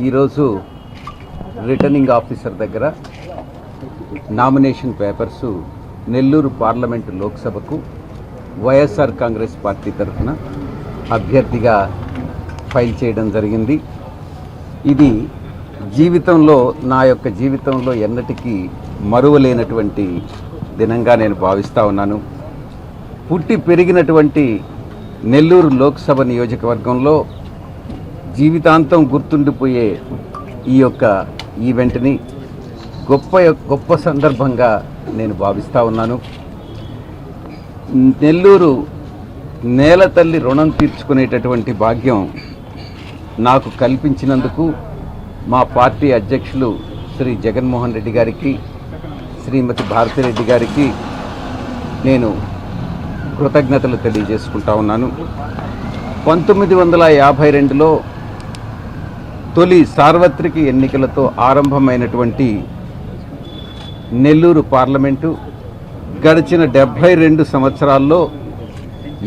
ఈరోజు returning officer దగ్గర nomination papers Nellore parliament లోక్సభకు వైఎస్ఆర్ కాంగ్రెస్ పార్టీ తరఫున అభ్యర్థిగా ఫైల్ చేయడం జరిగింది. ఇది నా యొక్క జీవితంలో ఎన్నటికీ మరువలేనటువంటి దినంగా నేను భావిస్తూ ఉన్నాను. పుట్టి పెరిగినటువంటి నెల్లూరు లోక్సభ నియోజకవర్గంలో జీవితాంతం గుర్తుండిపోయే ఈ యొక్క ఈవెంట్ని గొప్ప సందర్భంగా నేను భావిస్తూ ఉన్నాను. నెల్లూరు నేల తల్లి రుణం తీర్చుకునేటటువంటి భాగ్యం నాకు కల్పించినందుకు మా పార్టీ అధ్యక్షులు శ్రీ జగన్మోహన్ రెడ్డి గారికి, శ్రీమతి భారతిరెడ్డి గారికి నేను కృతజ్ఞతలు తెలియజేసుకుంటా ఉన్నాను. 1952లో తొలి సార్వత్రిక ఎన్నికలతో ఆరంభమైనటువంటి నెల్లూరు పార్లమెంటు గడిచిన 72 సంవత్సరాల్లో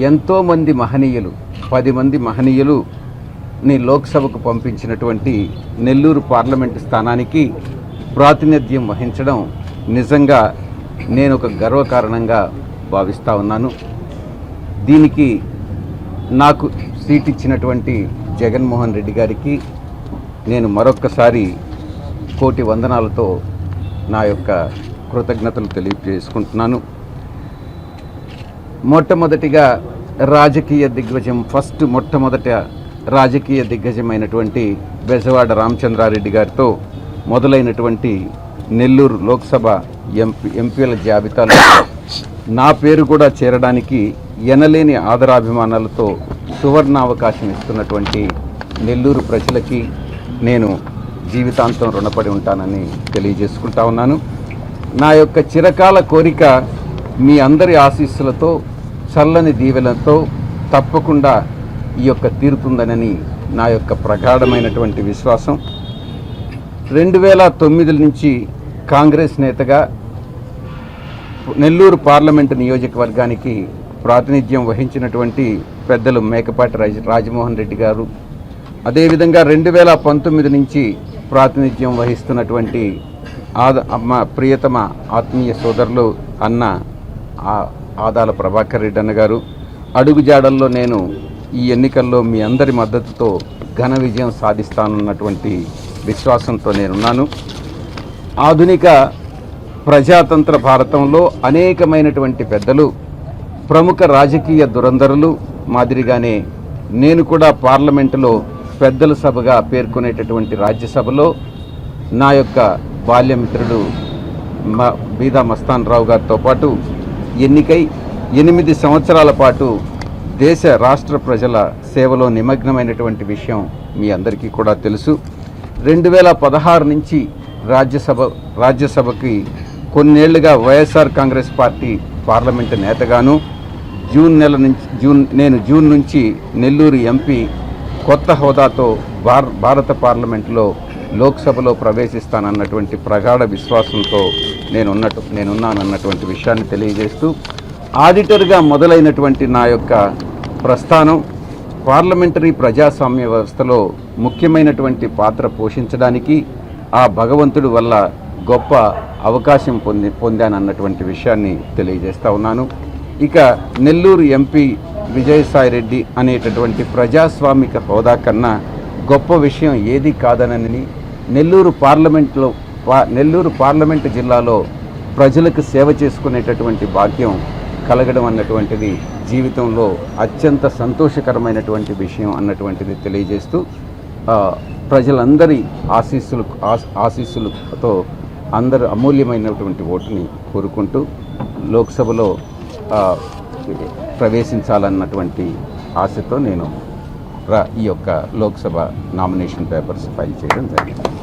ఎంతోమంది మహనీయులు 10 మంది మహనీయులుని లోక్సభకు పంపించినటువంటి నెల్లూరు పార్లమెంటు స్థానానికి ప్రాతినిధ్యం వహించడం నిజంగా నేను ఒక గర్వకారణంగా భావిస్తూ ఉన్నాను. దీనికి నాకు సీట్ ఇచ్చినటువంటి జగన్మోహన్ రెడ్డి గారికి నేను మరొక్కసారి కోటి వందనాలతో నా యొక్క కృతజ్ఞతలు తెలియజేసుకుంటున్నాను. మొట్టమొదటిగా రాజకీయ దిగ్గజం మొట్టమొదట రాజకీయ దిగ్గజమైనటువంటి బెజవాడ రామచంద్రారెడ్డి గారితో మొదలైనటువంటి నెల్లూరు లోక్సభ ఎంపీల జాబితాలో నా పేరు కూడా చేరడానికి ఎనలేని ఆదరాభిమానాలతో సువర్ణావకాశం ఇస్తున్నటువంటి నెల్లూరు ప్రజలకి నేను జీవితాంతం రుణపడి ఉంటానని తెలియజేసుకుంటా ఉన్నాను. నా యొక్క చిరకాల కోరిక మీ అందరి ఆశీస్సులతో, చల్లని దీవెలతో తప్పకుండా ఈ యొక్క తీరుతుందనని నా యొక్క ప్రగాఢమైనటువంటి విశ్వాసం. 2009 నుంచి కాంగ్రెస్ నేతగా నెల్లూరు పార్లమెంటు నియోజకవర్గానికి ప్రాతినిధ్యం వహించినటువంటి పెద్దలు మేకపాటి రాజమోహన్ రెడ్డి గారు, అదేవిధంగా 2019 నుంచి ప్రాతినిధ్యం వహిస్తున్నటువంటి ప్రియతమ ఆత్మీయ సోదరులు అన్న ఆదాల ప్రభాకర్ రెడ్డి అన్న గారు, అడుగుజాడల్లో నేను ఈ ఎన్నికల్లో మీ అందరి మద్దతుతో ఘన విజయం సాధిస్తానన్నటువంటి విశ్వాసంతో నేనున్నాను. ఆధునిక ప్రజాతంత్ర భారతంలో అనేకమైనటువంటి పెద్దలు, ప్రముఖ రాజకీయ దురంధరులు మాదిరిగానే నేను కూడా పార్లమెంటులో పెద్దల సభగా పేర్కొనేటటువంటి రాజ్యసభలో నా యొక్క బాల్యమిత్రుడు బీదా మస్తాన్ రావు గారితో పాటు ఎన్నికై 8 సంవత్సరాల పాటు దేశ రాష్ట్ర ప్రజల సేవలో నిమగ్నమైనటువంటి విషయం మీ అందరికీ కూడా తెలుసు. 2016 నుంచి రాజ్యసభకి కొన్నేళ్లుగా వైఎస్ఆర్ కాంగ్రెస్ పార్టీ పార్లమెంటు నేతగాను, జూన్ నుంచి నెల్లూరు ఎంపీ కొత్త హోదాతో భారత లోక్సభలో ప్రవేశిస్తానన్నటువంటి ప్రగాఢ విశ్వాసంతో నేనున్నానన్నటువంటి విషయాన్ని తెలియజేస్తూ, ఆడిటర్గా మొదలైనటువంటి నా యొక్క ప్రస్థానం పార్లమెంటరీ ప్రజాస్వామ్య వ్యవస్థలో ముఖ్యమైనటువంటి పాత్ర పోషించడానికి ఆ భగవంతుడి వల్ల గొప్ప అవకాశం పొందానన్నటువంటి విషయాన్ని తెలియజేస్తూ ఉన్నాను. ఇక నెల్లూరు ఎంపీ విజయసాయిరెడ్డి అనేటటువంటి ప్రజాస్వామిక హోదా కన్నా గొప్ప విషయం ఏది కాదనని, నెల్లూరు పార్లమెంటు జిల్లాలో ప్రజలకు సేవ చేసుకునేటటువంటి భాగ్యం కలగడం అన్నటువంటిది జీవితంలో అత్యంత సంతోషకరమైనటువంటి విషయం అన్నటువంటిది తెలియజేస్తూ, ప్రజలందరి ఆశీస్సులతో అందరూ అమూల్యమైనటువంటి ఓటుని కోరుకుంటూ లోక్సభలో ప్రవేశించాలన్నటువంటి ఆశతో నేను ఈ యొక్క లోక్సభ నామినేషన్ పేపర్స్ ఫైల్ చేయడం జరిగింది.